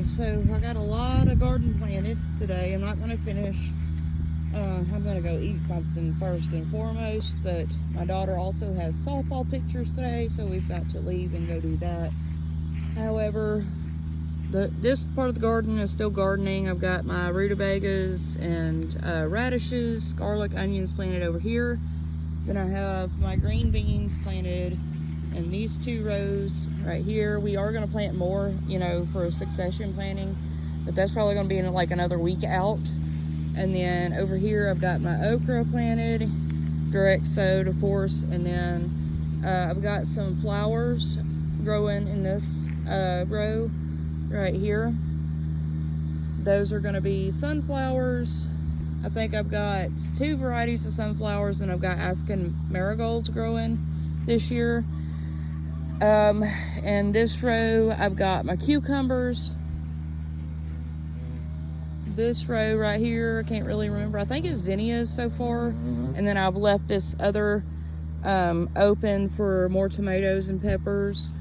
Okay, so I got a lot of garden planted today. I'm not going to finish. I'm going to go eat something first and foremost, but my daughter also has softball pictures today, so we've got to leave and go do that. However, this part of the garden is still gardening. I've got my rutabagas and radishes, garlic, onions planted over here. Then I have my green beans planted in these 2 rows right here. We are going to plant more, you know, for succession planting, but that's probably going to be in like another week out. And then over here I've got my okra planted, direct sowed of course, and then I've got some flowers growing in this row right here. Those are going to be sunflowers. I think I've got 2 varieties of sunflowers, and I've got African marigolds growing this year. And this row I've got my cucumbers. This row right here, I can't really remember, I think it's zinnias so far. And then I've left this other open for more tomatoes and peppers.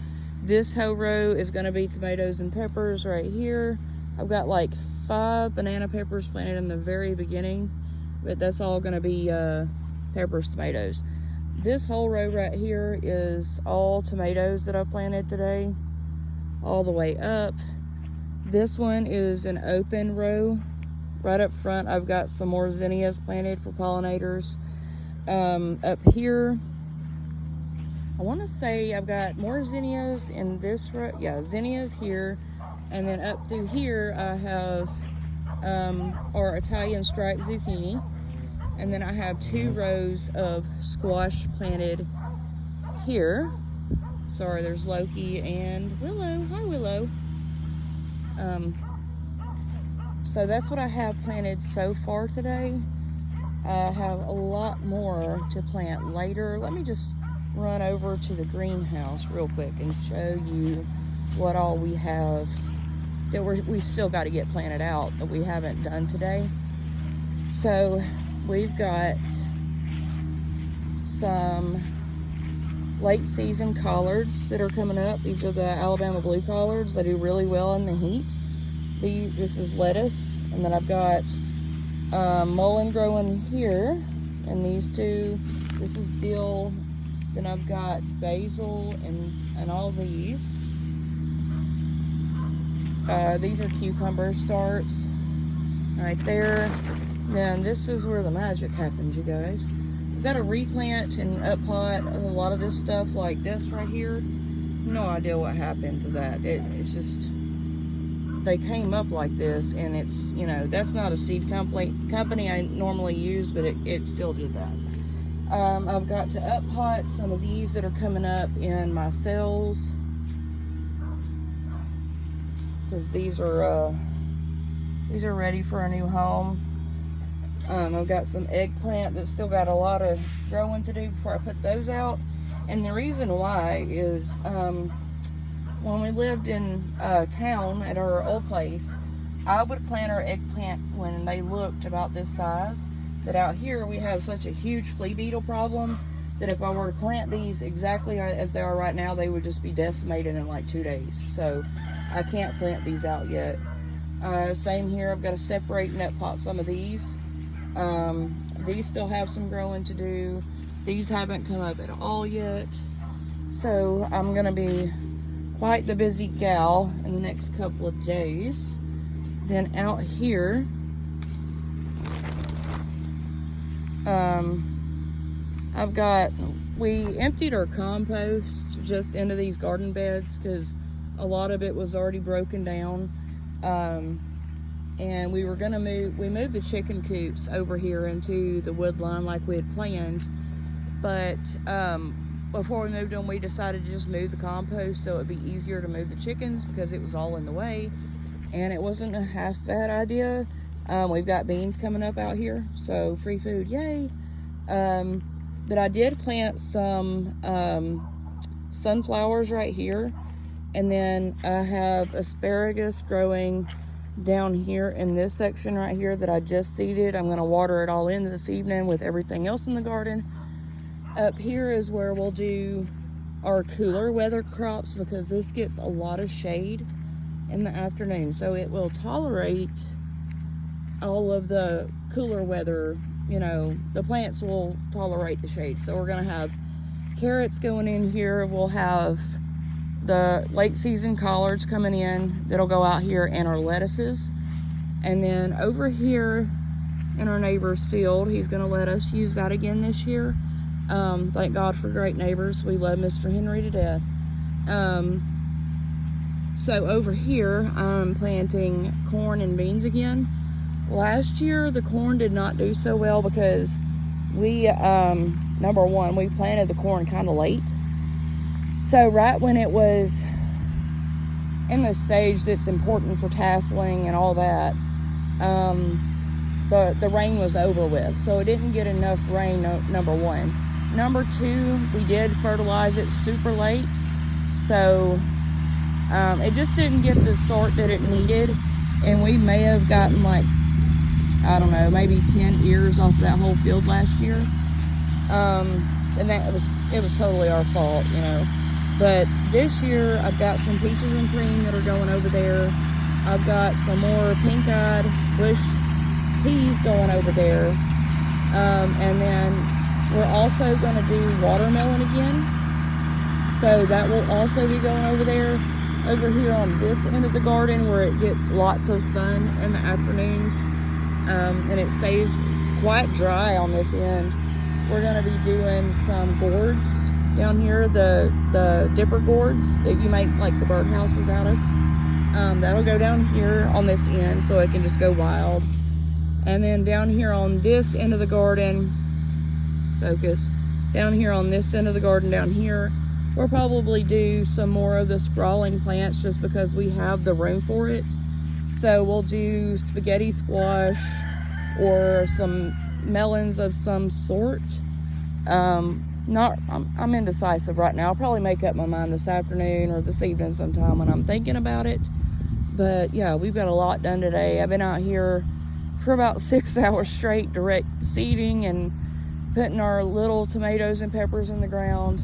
This whole row is going to be tomatoes and peppers right here. I've got like 5 banana peppers planted in the very beginning, but that's all going to be peppers, tomatoes. This whole row right here is all tomatoes that I planted today, all the way up. This one is an open row. Right up front, I've got some more zinnias planted for pollinators. Up here, I want to say I've got more zinnias in this row. Yeah, zinnias here. And then up through here, I have our Italian striped zucchini. And then I have 2 rows of squash planted here. Sorry, there's Loki and Willow. Hi, Willow. So that's what I have planted so far today. I have a lot more to plant later. Let me just run over to the greenhouse real quick and show you what all we have that we've still got to get planted out that we haven't done today. So we've got some late season collards that are coming up. These are the Alabama blue collards. They do really well in the heat. This is lettuce, and then I've got mullein growing here, and these 2, this is dill. Then I've got basil and all these. These are cucumber starts right there. Then this is where the magic happens, you guys. We've got to replant and up-pot a lot of this stuff like this right here. No idea what happened to that. It's just, they came up like this, and it's, you know, that's not a seed company I normally use, but it still did that. I've got to up-pot some of these that are coming up in my cells, because these are ready for a new home. I've got some eggplant that's still got a lot of growing to do before I put those out. And the reason why is when we lived in town at our old place, I would plant our eggplant when they looked about this size. But out here we have such a huge flea beetle problem that if I were to plant these exactly as they are right now, they would just be decimated in like 2 days. So I can't plant these out yet. Same here, I've got to separate and up-pot some of these. These still have some growing to do. These haven't come up at all yet. So I'm going to be quite the busy gal in the next couple of days. Then out here, we emptied our compost just into these garden beds because a lot of it was already broken down. And we moved the chicken coops over here into the wood line like we had planned. But before we moved them, we decided to just move the compost so it'd be easier to move the chickens because it was all in the way. And it wasn't a half bad idea. We've got beans coming up out here, so free food, yay. But I did plant some sunflowers right here. And then I have asparagus growing down here in this section right here that I just seeded. I'm going to water it all in this evening with everything else in the garden. Up here is where we'll do our cooler weather crops because this gets a lot of shade. in the afternoon, so it will tolerate all of the cooler weather. You know, the plants will tolerate the shade. So we're gonna have carrots going in here. We'll have the late season collards coming in that'll go out here, and our lettuces. And then over here in our neighbor's field, he's gonna let us use that again this year. Thank God for great neighbors. We love Mr. Henry to death. So over here, I'm planting corn and beans again. Last year, the corn did not do so well because we, number one, we planted the corn kind of late. So right when it was in the stage that's important for tasseling and all that, the rain was over with. So it didn't get enough rain, number one. Number two, we did fertilize it super late. So it just didn't get the start that it needed. And we may have gotten like, I don't know, maybe 10 ears off that whole field last year. And it was totally our fault, you know. But this year, I've got some peaches and cream that are going over there. I've got some more pink-eyed bush peas going over there. And then we're also going to do watermelon again. So that will also be going over there. Over here on this end of the garden where it gets lots of sun in the afternoons. And it stays quite dry on this end. We're going to be doing some gourds down here, the dipper gourds that you make like the birdhouses out of. That'll go down here on this end so it can just go wild. And then down here on this end of the garden, focus, down here on this end of the garden down here, we'll probably do some more of the sprawling plants just because we have the room for it. So we'll do spaghetti squash or some melons of some sort. I'm indecisive right now. I'll probably make up my mind this afternoon or this evening sometime when I'm thinking about it. But yeah, we've got a lot done today. I've been out here for about 6 hours straight, direct seeding and putting our little tomatoes and peppers in the ground.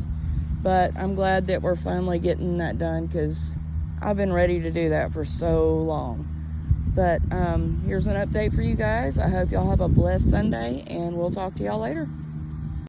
But I'm glad that we're finally getting that done because I've been ready to do that for so long. But here's an update for you guys. I hope y'all have a blessed Sunday, and we'll talk to y'all later.